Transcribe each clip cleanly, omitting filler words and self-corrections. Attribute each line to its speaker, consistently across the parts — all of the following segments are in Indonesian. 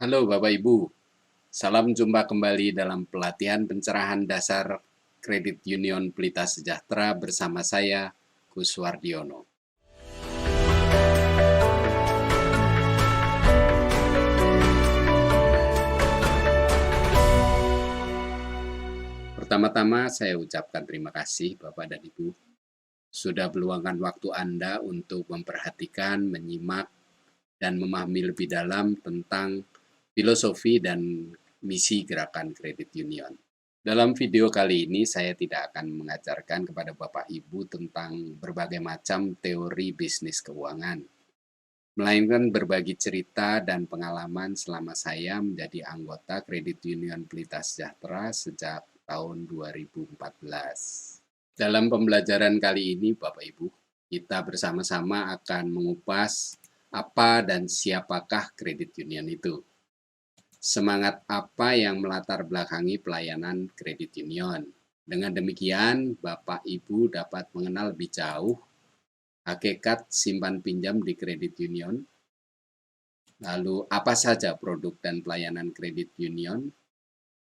Speaker 1: Halo Bapak Ibu, salam jumpa kembali dalam pelatihan pencerahan dasar Kredit Union Pelita Sejahtera bersama saya, Gus Wardiono. Pertama-tama saya ucapkan terima kasih Bapak dan Ibu sudah meluangkan waktu Anda untuk memperhatikan, menyimak, dan memahami lebih dalam tentang filosofi dan misi gerakan Kredit Union. Dalam video kali ini saya tidak akan mengajarkan kepada Bapak Ibu tentang berbagai macam teori bisnis keuangan, melainkan berbagi cerita dan pengalaman selama saya menjadi anggota Kredit Union Pelita Sejahtera sejak tahun 2014. Dalam pembelajaran kali ini, Bapak Ibu, kita bersama-sama akan mengupas apa dan siapakah Kredit Union itu. Semangat apa yang melatar belakangi pelayanan Kredit Union. Dengan demikian, Bapak Ibu dapat mengenal lebih jauh hakikat simpan pinjam di Kredit Union, lalu apa saja produk dan pelayanan Kredit Union,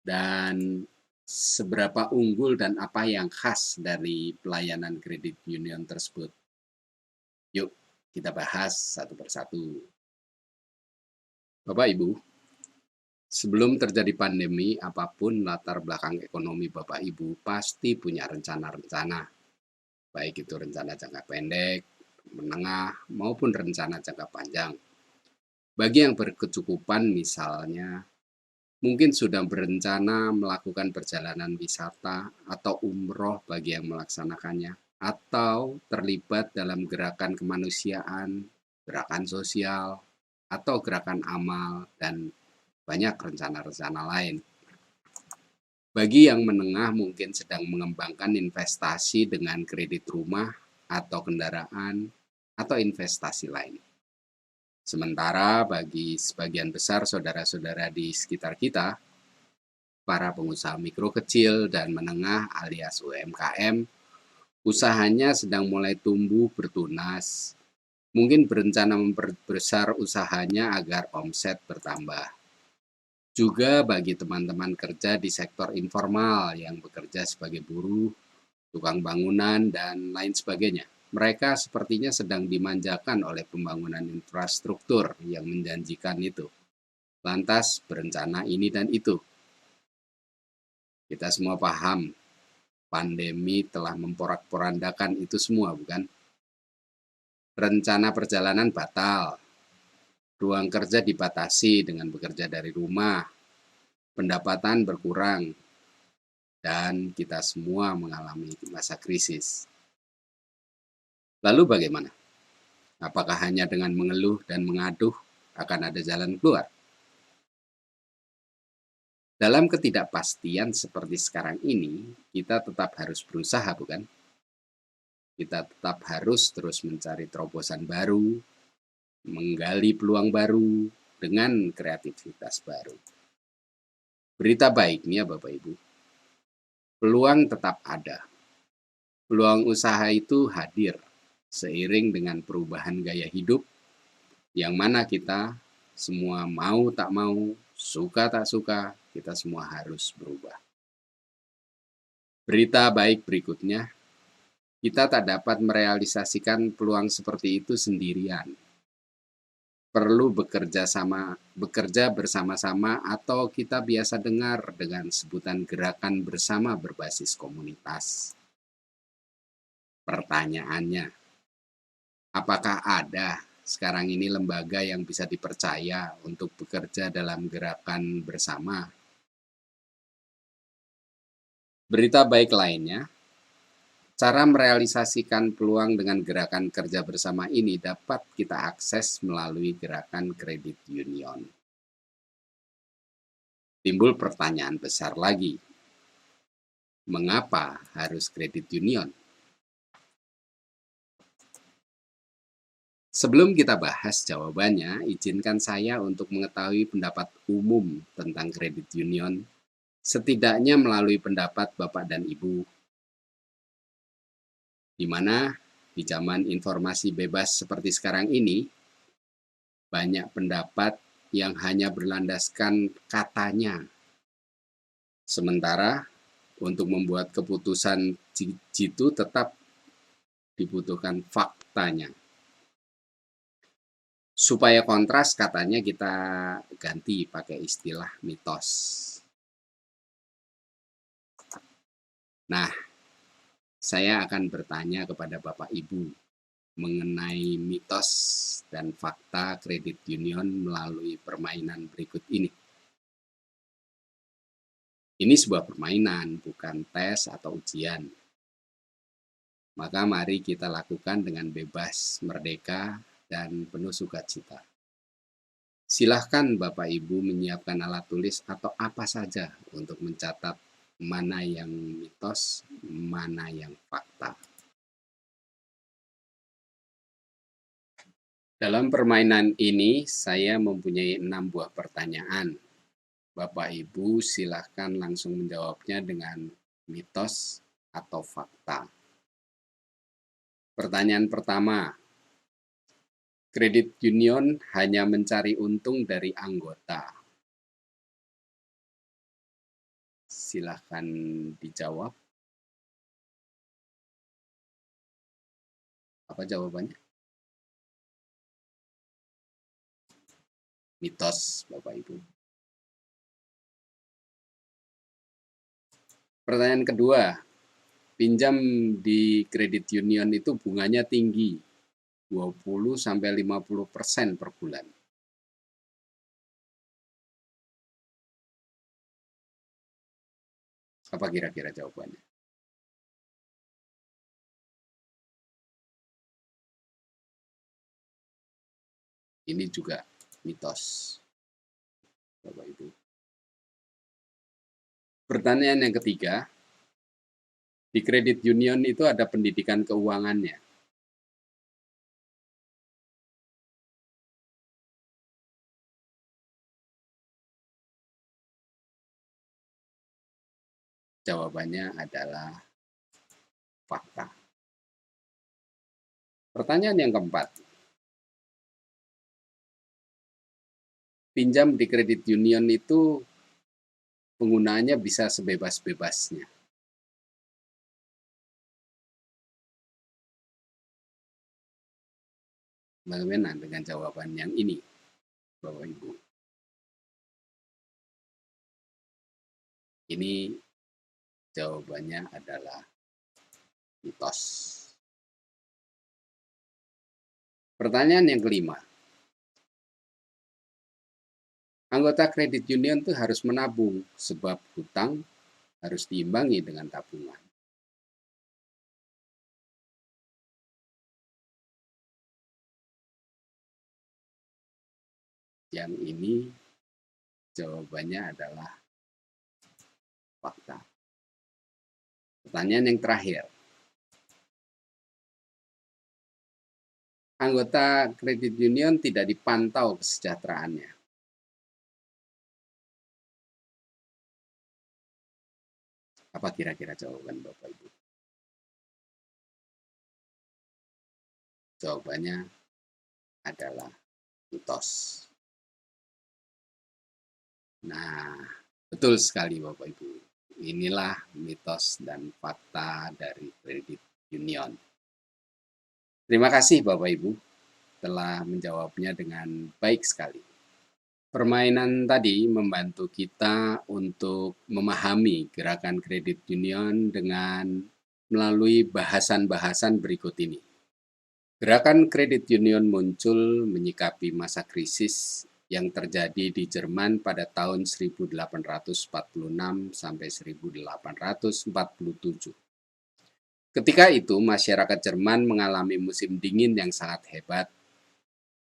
Speaker 1: dan seberapa unggul dan apa yang khas dari pelayanan Kredit Union tersebut. Yuk, kita bahas satu persatu. Bapak Ibu, sebelum terjadi pandemi, apapun latar belakang ekonomi Bapak Ibu pasti punya rencana-rencana. Baik itu rencana jangka pendek, menengah, maupun rencana jangka panjang. Bagi yang berkecukupan misalnya, mungkin sudah berencana melakukan perjalanan wisata atau umroh bagi yang melaksanakannya, atau terlibat dalam gerakan kemanusiaan, gerakan sosial, atau gerakan amal, dan banyak rencana-rencana lain. Bagi yang menengah mungkin sedang mengembangkan investasi dengan kredit rumah atau kendaraan atau investasi lain. Sementara bagi sebagian besar saudara-saudara di sekitar kita, para pengusaha mikro kecil dan menengah alias UMKM, usahanya sedang mulai tumbuh bertunas, mungkin berencana memperbesar usahanya agar omset bertambah. Juga bagi teman-teman kerja di sektor informal yang bekerja sebagai buruh, tukang bangunan, dan lain sebagainya. Mereka sepertinya sedang dimanjakan oleh pembangunan infrastruktur yang menjanjikan itu. Lantas berencana ini dan itu. Kita semua paham, pandemi telah memporak-porandakan itu semua, bukan? Rencana perjalanan batal, ruang kerja dibatasi dengan bekerja dari rumah, pendapatan berkurang, dan kita semua mengalami masa krisis. Lalu bagaimana? Apakah hanya dengan mengeluh dan mengaduh akan ada jalan keluar? Dalam ketidakpastian seperti sekarang ini, kita tetap harus berusaha, bukan? Kita tetap harus terus mencari terobosan baru, menggali peluang baru dengan kreativitas baru. Berita baiknya Bapak Ibu, peluang tetap ada. Peluang usaha itu hadir seiring dengan perubahan gaya hidup yang mana kita semua mau tak mau, suka tak suka, kita semua harus berubah. Berita baik berikutnya, kita tak dapat merealisasikan peluang seperti itu sendirian. Perlu bekerja bersama-sama atau kita biasa dengar dengan sebutan gerakan bersama berbasis komunitas. Pertanyaannya, apakah ada sekarang ini lembaga yang bisa dipercaya untuk bekerja dalam gerakan bersama? Berita baik lainnya, cara merealisasikan peluang dengan gerakan kerja bersama ini dapat kita akses melalui gerakan Kredit Union. Timbul pertanyaan besar lagi, mengapa harus Kredit Union? Sebelum kita bahas jawabannya, izinkan saya untuk mengetahui pendapat umum tentang Kredit Union, setidaknya melalui pendapat Bapak dan Ibu, di mana di zaman informasi bebas seperti sekarang ini, banyak pendapat yang hanya berlandaskan katanya. Sementara untuk membuat keputusan jitu tetap dibutuhkan faktanya. Supaya kontras katanya kita ganti pakai istilah mitos. Nah, saya akan bertanya kepada Bapak Ibu mengenai mitos dan fakta kredit union melalui permainan berikut ini. Ini sebuah permainan, bukan tes atau ujian. Maka mari kita lakukan dengan bebas, merdeka, dan penuh sukacita. Silahkan Bapak Ibu menyiapkan alat tulis atau apa saja untuk mencatat mana yang mitos, mana yang fakta. Dalam permainan ini, saya mempunyai 6 buah pertanyaan. Bapak Ibu silahkan langsung menjawabnya dengan mitos atau fakta. Pertanyaan pertama, kredit union hanya mencari untung dari anggota. Silahkan dijawab. Apa jawabannya? Mitos, Bapak Ibu. Pertanyaan kedua, pinjam di kredit union itu bunganya tinggi, 20-50% per bulan. Apa kira-kira jawabannya? Ini juga mitos, Bapak Ibu. Pertanyaan yang ketiga, di kredit union itu ada pendidikan keuangannya. Jawabannya adalah fakta. Pertanyaan yang keempat, pinjam di kredit union itu penggunaannya bisa sebebas-bebasnya. Bagaimana dengan jawaban yang ini, Bapak Ibu? Ini jawabannya adalah mitos. Pertanyaan yang kelima, anggota kredit union itu harus menabung sebab hutang harus diimbangi dengan tabungan. Yang ini jawabannya adalah fakta. Pertanyaan yang terakhir, anggota kredit union tidak dipantau kesejahteraannya. Apa kira-kira jawaban Bapak Ibu? Jawabannya adalah mitos. Nah, betul sekali Bapak Ibu. Inilah mitos dan fakta dari kredit union. Terima kasih Bapak Ibu telah menjawabnya dengan baik sekali. Permainan tadi membantu kita untuk memahami gerakan kredit union dengan melalui bahasan-bahasan berikut ini. Gerakan kredit union muncul menyikapi masa krisis yang terjadi di Jerman pada tahun 1846 sampai 1847. Ketika itu masyarakat Jerman mengalami musim dingin yang sangat hebat,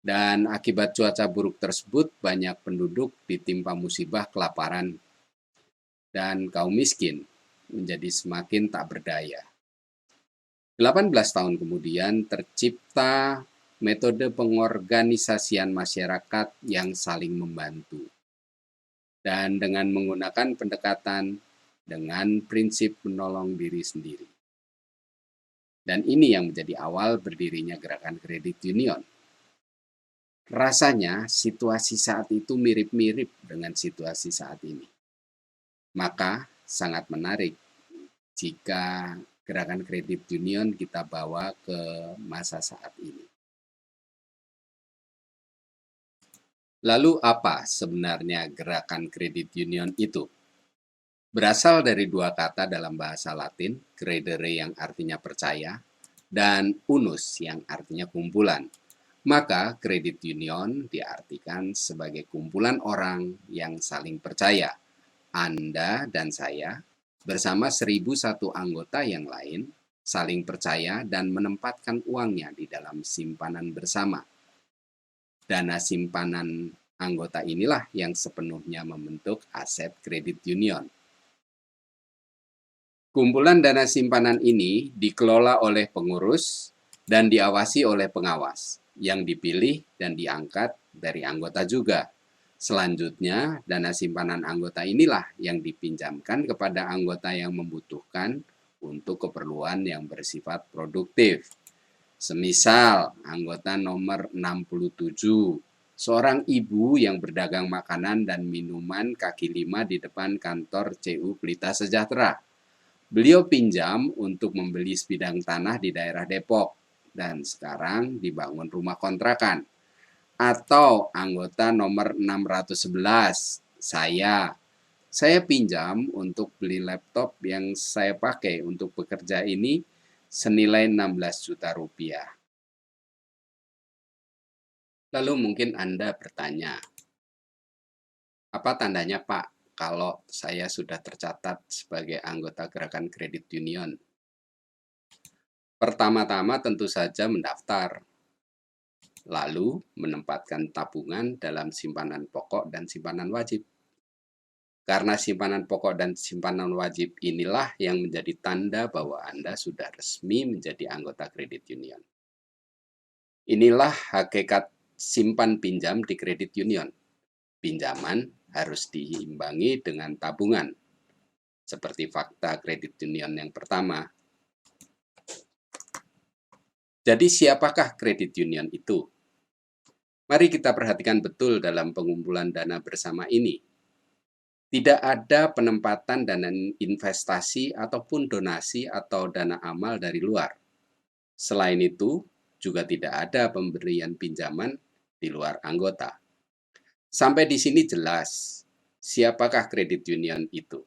Speaker 1: dan akibat cuaca buruk tersebut banyak penduduk ditimpa musibah kelaparan dan kaum miskin menjadi semakin tak berdaya. 18 tahun kemudian tercipta metode pengorganisasian masyarakat yang saling membantu. Dan dengan menggunakan pendekatan dengan prinsip menolong diri sendiri. Dan ini yang menjadi awal berdirinya gerakan kredit union. Rasanya situasi saat itu mirip-mirip dengan situasi saat ini. Maka sangat menarik jika gerakan kredit union kita bawa ke masa saat ini. Lalu apa sebenarnya gerakan kredit union itu? Berasal dari dua kata dalam bahasa Latin, credere yang artinya percaya, dan unus yang artinya kumpulan. Maka kredit union diartikan sebagai kumpulan orang yang saling percaya. Anda dan saya bersama 1.001 anggota yang lain saling percaya dan menempatkan uangnya di dalam simpanan bersama. Dana simpanan anggota inilah yang sepenuhnya membentuk aset kredit union. Kumpulan dana simpanan ini dikelola oleh pengurus dan diawasi oleh pengawas yang dipilih dan diangkat dari anggota juga. Selanjutnya, dana simpanan anggota inilah yang dipinjamkan kepada anggota yang membutuhkan untuk keperluan yang bersifat produktif. Semisal anggota nomor 67, seorang ibu yang berdagang makanan dan minuman kaki lima di depan kantor CU Pelita Sejahtera. Beliau pinjam untuk membeli sebidang tanah di daerah Depok dan sekarang dibangun rumah kontrakan. Atau anggota nomor 611, saya pinjam untuk beli laptop yang saya pakai untuk bekerja ini senilai 16 juta rupiah. Lalu mungkin Anda bertanya, apa tandanya Pak kalau saya sudah tercatat sebagai anggota gerakan kredit union? Pertama-tama tentu saja mendaftar, lalu menempatkan tabungan dalam simpanan pokok dan simpanan wajib. Karena simpanan pokok dan simpanan wajib inilah yang menjadi tanda bahwa Anda sudah resmi menjadi anggota kredit union. Inilah hakikat simpan pinjam di kredit union. Pinjaman harus diimbangi dengan tabungan. Seperti fakta kredit union yang pertama. Jadi siapakah kredit union itu? Mari kita perhatikan betul dalam pengumpulan dana bersama ini. Tidak ada penempatan dana investasi ataupun donasi atau dana amal dari luar. Selain itu, juga tidak ada pemberian pinjaman di luar anggota. Sampai di sini jelas, siapakah kredit union itu?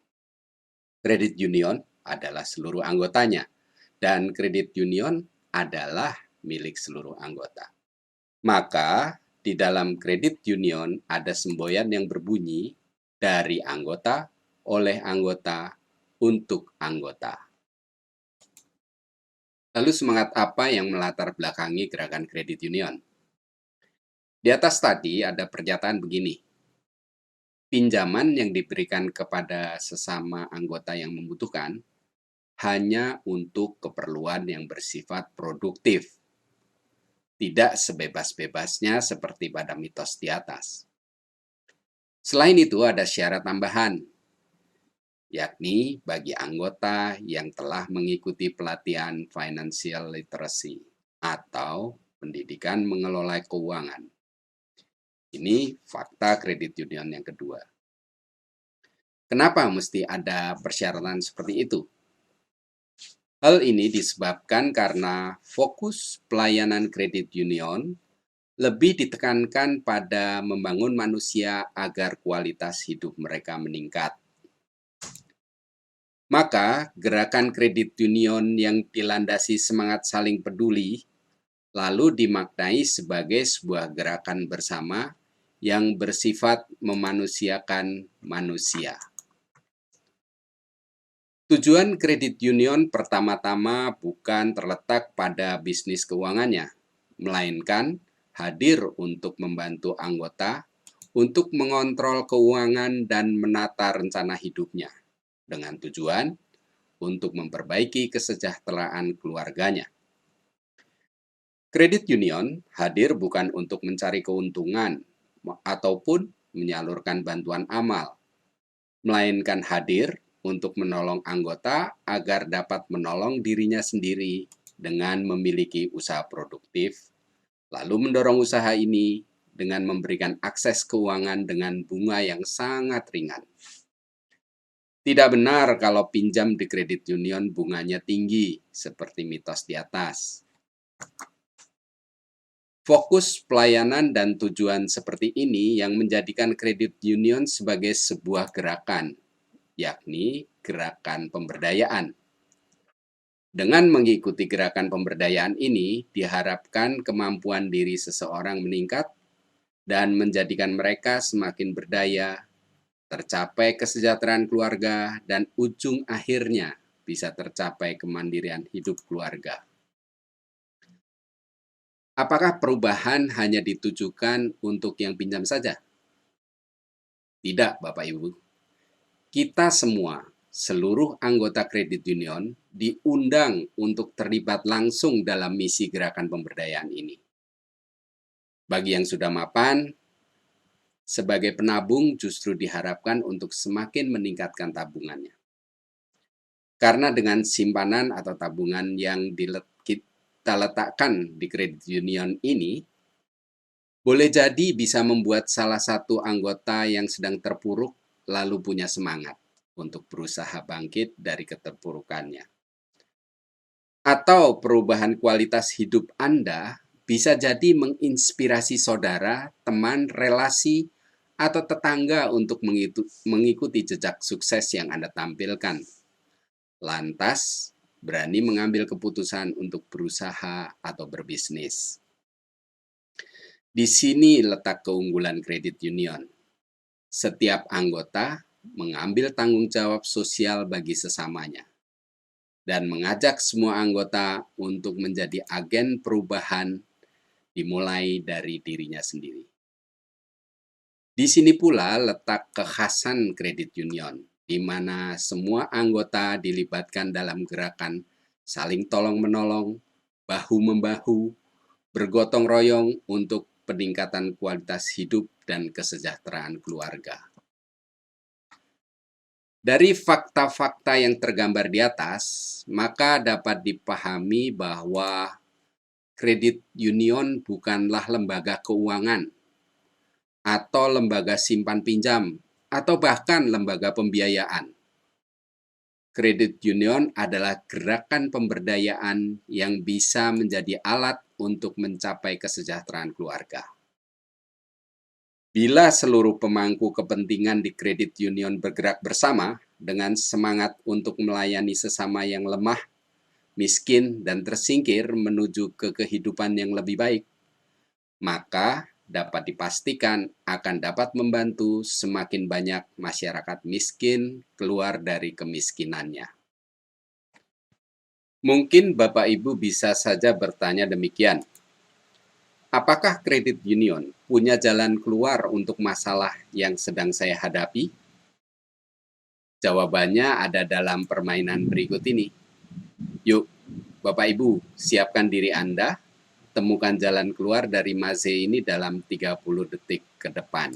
Speaker 1: Kredit union adalah seluruh anggotanya, dan kredit union adalah milik seluruh anggota. Maka, di dalam kredit union ada semboyan yang berbunyi dari anggota, oleh anggota, untuk anggota. Lalu semangat apa yang melatar belakangi gerakan kredit union? Di atas tadi ada pernyataan begini, pinjaman yang diberikan kepada sesama anggota yang membutuhkan hanya untuk keperluan yang bersifat produktif, tidak sebebas-bebasnya seperti pada mitos di atas. Selain itu ada syarat tambahan, yakni bagi anggota yang telah mengikuti pelatihan financial literacy atau pendidikan mengelola keuangan. Ini fakta kredit union yang kedua. Kenapa mesti ada persyaratan seperti itu? Hal ini disebabkan karena fokus pelayanan kredit union lebih ditekankan pada membangun manusia agar kualitas hidup mereka meningkat. Maka, gerakan kredit union yang dilandasi semangat saling peduli lalu dimaknai sebagai sebuah gerakan bersama yang bersifat memanusiakan manusia. Tujuan kredit union pertama-tama bukan terletak pada bisnis keuangannya, melainkan hadir untuk membantu anggota untuk mengontrol keuangan dan menata rencana hidupnya, dengan tujuan untuk memperbaiki kesejahteraan keluarganya. Kredit union hadir bukan untuk mencari keuntungan ataupun menyalurkan bantuan amal, melainkan hadir untuk menolong anggota agar dapat menolong dirinya sendiri dengan memiliki usaha produktif, lalu mendorong usaha ini dengan memberikan akses keuangan dengan bunga yang sangat ringan. Tidak benar kalau pinjam di kredit union bunganya tinggi, seperti mitos di atas. Fokus pelayanan dan tujuan seperti ini yang menjadikan kredit union sebagai sebuah gerakan, yakni gerakan pemberdayaan. Dengan mengikuti gerakan pemberdayaan ini, diharapkan kemampuan diri seseorang meningkat dan menjadikan mereka semakin berdaya, tercapai kesejahteraan keluarga, dan ujung akhirnya bisa tercapai kemandirian hidup keluarga. Apakah perubahan hanya ditujukan untuk yang pinjam saja? Tidak, Bapak Ibu. Kita semua, seluruh anggota kredit union, diundang untuk terlibat langsung dalam misi gerakan pemberdayaan ini. Bagi yang sudah mapan, sebagai penabung justru diharapkan untuk semakin meningkatkan tabungannya. Karena dengan simpanan atau tabungan yang kita letakkan di kredit union ini, boleh jadi bisa membuat salah satu anggota yang sedang terpuruk lalu punya semangat untuk berusaha bangkit dari keterpurukannya. Atau perubahan kualitas hidup Anda bisa jadi menginspirasi saudara, teman, relasi, atau tetangga untuk mengikuti jejak sukses yang Anda tampilkan. Lantas, berani mengambil keputusan untuk berusaha atau berbisnis. Di sini letak keunggulan kredit union. Setiap anggota mengambil tanggung jawab sosial bagi sesamanya dan mengajak semua anggota untuk menjadi agen perubahan dimulai dari dirinya sendiri. Di sini pula letak kekhasan kredit union, di mana semua anggota dilibatkan dalam gerakan saling tolong-menolong, bahu-membahu, bergotong royong untuk peningkatan kualitas hidup dan kesejahteraan keluarga. Dari fakta-fakta yang tergambar di atas, maka dapat dipahami bahwa kredit union bukanlah lembaga keuangan atau lembaga simpan pinjam atau bahkan lembaga pembiayaan. Kredit union adalah gerakan pemberdayaan yang bisa menjadi alat untuk mencapai kesejahteraan keluarga. Bila seluruh pemangku kepentingan di kredit union bergerak bersama dengan semangat untuk melayani sesama yang lemah, miskin, dan tersingkir menuju ke kehidupan yang lebih baik, maka dapat dipastikan akan dapat membantu semakin banyak masyarakat miskin keluar dari kemiskinannya. Mungkin Bapak Ibu bisa saja bertanya demikian. Apakah kredit union punya jalan keluar untuk masalah yang sedang saya hadapi? Jawabannya ada dalam permainan berikut ini. Yuk, Bapak Ibu, siapkan diri Anda, temukan jalan keluar dari maze ini dalam 30 detik ke depan.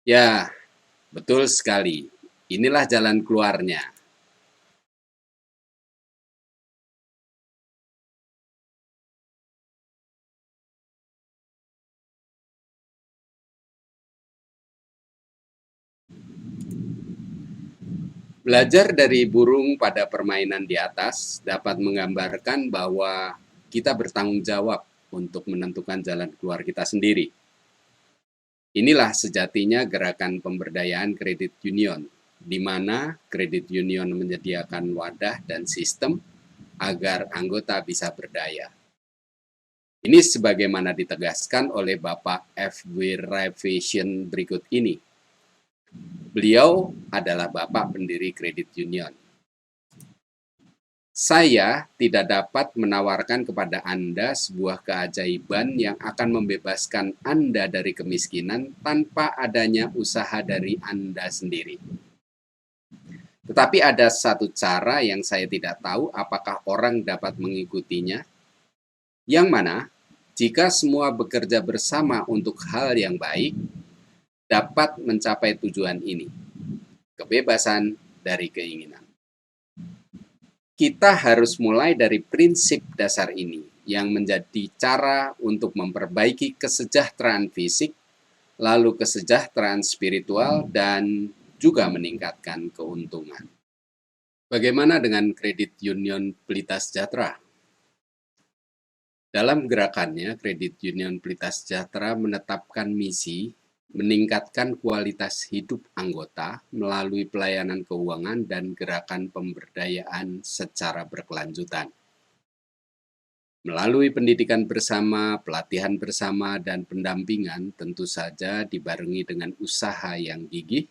Speaker 1: Ya, betul sekali. Inilah jalan keluarnya. Belajar dari burung pada permainan di atas dapat menggambarkan bahwa kita bertanggung jawab untuk menentukan jalan keluar kita sendiri. Inilah sejatinya gerakan pemberdayaan kredit union, di mana kredit union menyediakan wadah dan sistem agar anggota bisa berdaya. Ini sebagaimana ditegaskan oleh Bapak F.W. Revision berikut ini. Beliau adalah Bapak pendiri kredit union. Saya tidak dapat menawarkan kepada Anda sebuah keajaiban yang akan membebaskan Anda dari kemiskinan tanpa adanya usaha dari Anda sendiri. Tetapi ada satu cara yang saya tidak tahu apakah orang dapat mengikutinya, yang mana jika semua bekerja bersama untuk hal yang baik, dapat mencapai tujuan ini, kebebasan dari keinginan. Kita harus mulai dari prinsip dasar ini yang menjadi cara untuk memperbaiki kesejahteraan fisik, lalu kesejahteraan spiritual, dan juga meningkatkan keuntungan. Bagaimana dengan Kredit Union Pelita Sejahtera? Dalam gerakannya, Kredit Union Pelita Sejahtera menetapkan misi meningkatkan kualitas hidup anggota melalui pelayanan keuangan dan gerakan pemberdayaan secara berkelanjutan. Melalui pendidikan bersama, pelatihan bersama, dan pendampingan tentu saja dibarengi dengan usaha yang gigih,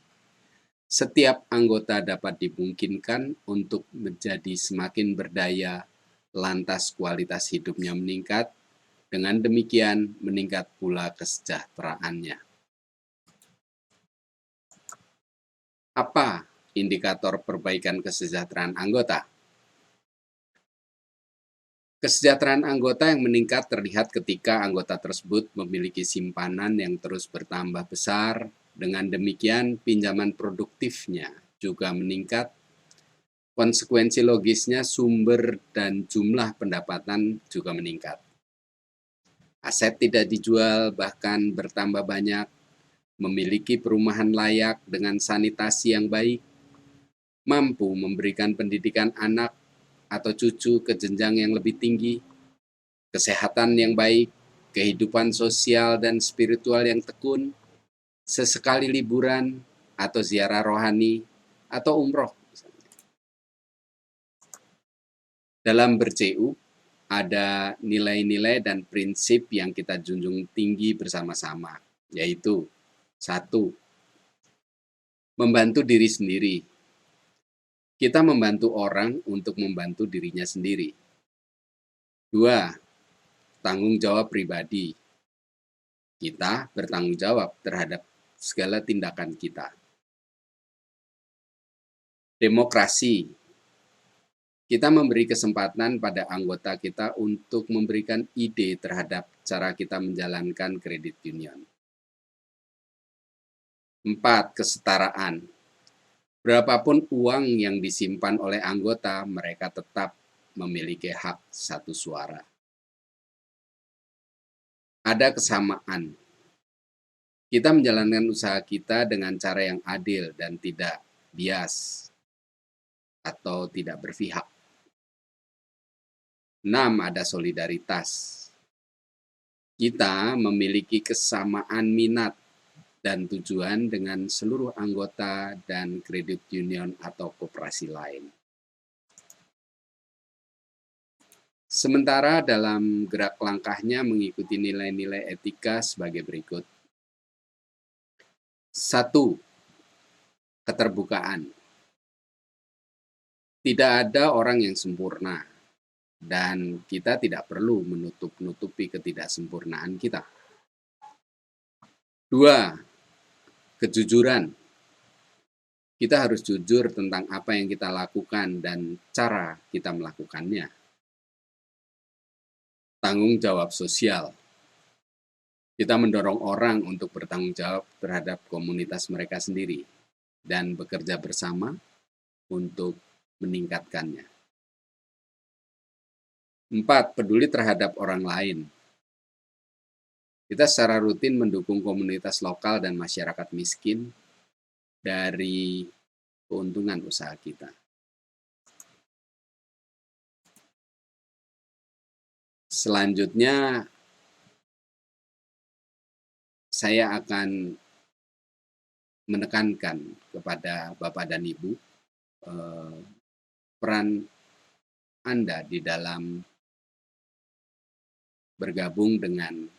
Speaker 1: setiap anggota dapat dimungkinkan untuk menjadi semakin berdaya, lantas kualitas hidupnya meningkat, dengan demikian meningkat pula kesejahteraannya. Apa indikator perbaikan kesejahteraan anggota? Kesejahteraan anggota yang meningkat terlihat ketika anggota tersebut memiliki simpanan yang terus bertambah besar. Dengan demikian, pinjaman produktifnya juga meningkat. Konsekuensi logisnya, sumber dan jumlah pendapatan juga meningkat. Aset tidak dijual, bahkan bertambah banyak. Memiliki perumahan layak dengan sanitasi yang baik. Mampu memberikan pendidikan anak atau cucu ke jenjang yang lebih tinggi, kesehatan yang baik, kehidupan sosial dan spiritual yang tekun, sesekali liburan atau ziarah rohani atau umroh. Dalam ber-CU, ada nilai-nilai dan prinsip yang kita junjung tinggi bersama-sama, yaitu 1. Membantu diri sendiri. Kita membantu orang untuk membantu dirinya sendiri. 2. Tanggung jawab pribadi. Kita bertanggung jawab terhadap segala tindakan kita. Demokrasi. Kita memberi kesempatan pada anggota kita untuk memberikan ide terhadap cara kita menjalankan kredit union. 4. Kesetaraan. Berapapun uang yang disimpan oleh anggota, mereka tetap memiliki hak satu suara. Ada kesamaan. Kita menjalankan usaha kita dengan cara yang adil dan tidak bias atau tidak berpihak. 6. Ada solidaritas. Kita memiliki kesamaan minat dan tujuan dengan seluruh anggota dan kredit union atau koperasi lain. Sementara dalam gerak langkahnya mengikuti nilai-nilai etika sebagai berikut. 1. Keterbukaan. Tidak ada orang yang sempurna, dan kita tidak perlu menutup-nutupi ketidaksempurnaan kita. 2. Kejujuran. Kita harus jujur tentang apa yang kita lakukan dan cara kita melakukannya. Tanggung jawab sosial. Kita mendorong orang untuk bertanggung jawab terhadap komunitas mereka sendiri dan bekerja bersama untuk meningkatkannya. 4. Peduli terhadap orang lain. Kita secara rutin mendukung komunitas lokal dan masyarakat miskin dari keuntungan usaha kita. Selanjutnya, saya akan menekankan kepada Bapak dan Ibu peran Anda di dalam bergabung dengan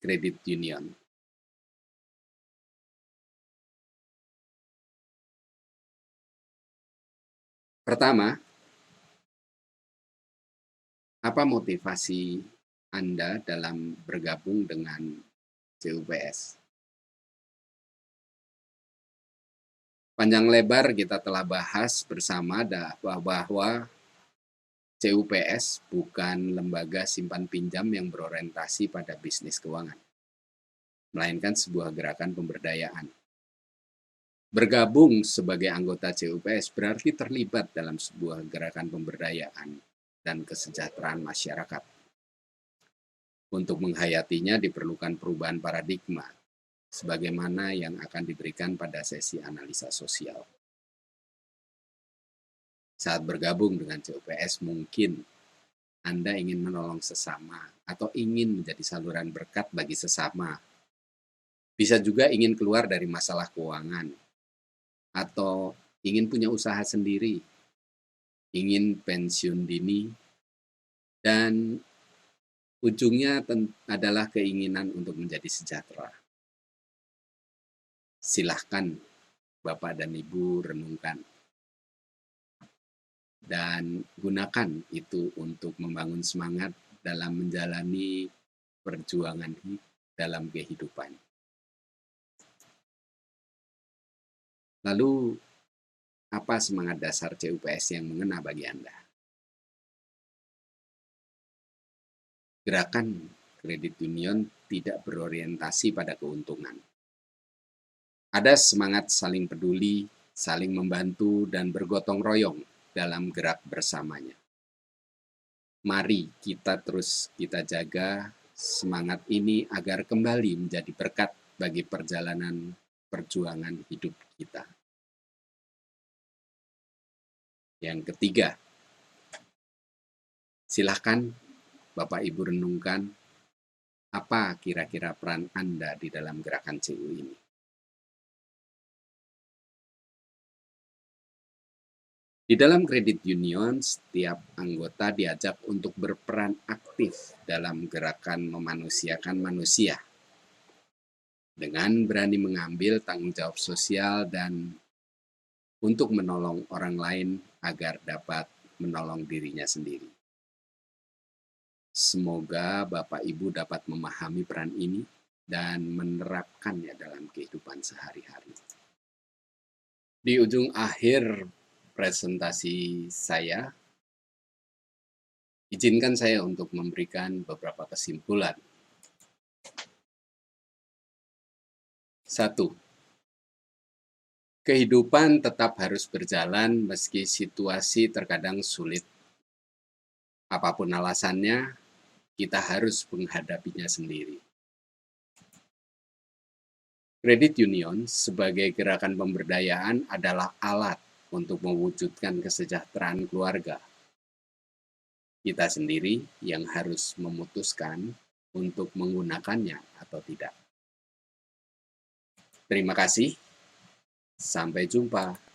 Speaker 1: kredit union. Pertama, Apa motivasi Anda dalam bergabung dengan CUPS? Panjang lebar kita telah bahas bersama bahwa CUPS bukan lembaga simpan pinjam yang berorientasi pada bisnis keuangan, melainkan sebuah gerakan pemberdayaan. Bergabung sebagai anggota CUPS berarti terlibat dalam sebuah gerakan pemberdayaan dan kesejahteraan masyarakat. Untuk menghayatinya diperlukan perubahan paradigma, sebagaimana yang akan diberikan pada sesi analisa sosial. Saat bergabung dengan CUPS, mungkin Anda ingin menolong sesama atau ingin menjadi saluran berkat bagi sesama. Bisa juga ingin keluar dari masalah keuangan, atau ingin punya usaha sendiri, ingin pensiun dini, dan ujungnya adalah keinginan untuk menjadi sejahtera. Silahkan Bapak dan Ibu renungkan. Dan gunakan itu untuk membangun semangat dalam menjalani perjuangan dalam kehidupan. Lalu, apa semangat dasar CUPS yang mengena bagi Anda? Gerakan kredit union tidak berorientasi pada keuntungan. Ada semangat saling peduli, saling membantu, dan bergotong royong dalam gerak bersamanya. Mari kita jaga semangat ini agar kembali menjadi berkat bagi perjalanan perjuangan hidup kita. Yang ketiga, silakan Bapak Ibu renungkan apa kira-kira peran Anda di dalam gerakan CU ini. Di dalam kredit union, setiap anggota diajak untuk berperan aktif dalam gerakan memanusiakan manusia, dengan berani mengambil tanggung jawab sosial dan untuk menolong orang lain agar dapat menolong dirinya sendiri. Semoga Bapak Ibu dapat memahami peran ini dan menerapkannya dalam kehidupan sehari-hari. Di ujung akhir presentasi saya, izinkan saya untuk memberikan beberapa kesimpulan. 1. Kehidupan tetap harus berjalan meski situasi terkadang sulit. Apapun alasannya, kita harus menghadapinya sendiri. Kredit union sebagai gerakan pemberdayaan adalah alat untuk mewujudkan kesejahteraan keluarga. Kita sendiri yang harus memutuskan untuk menggunakannya atau tidak. Terima kasih. Sampai jumpa.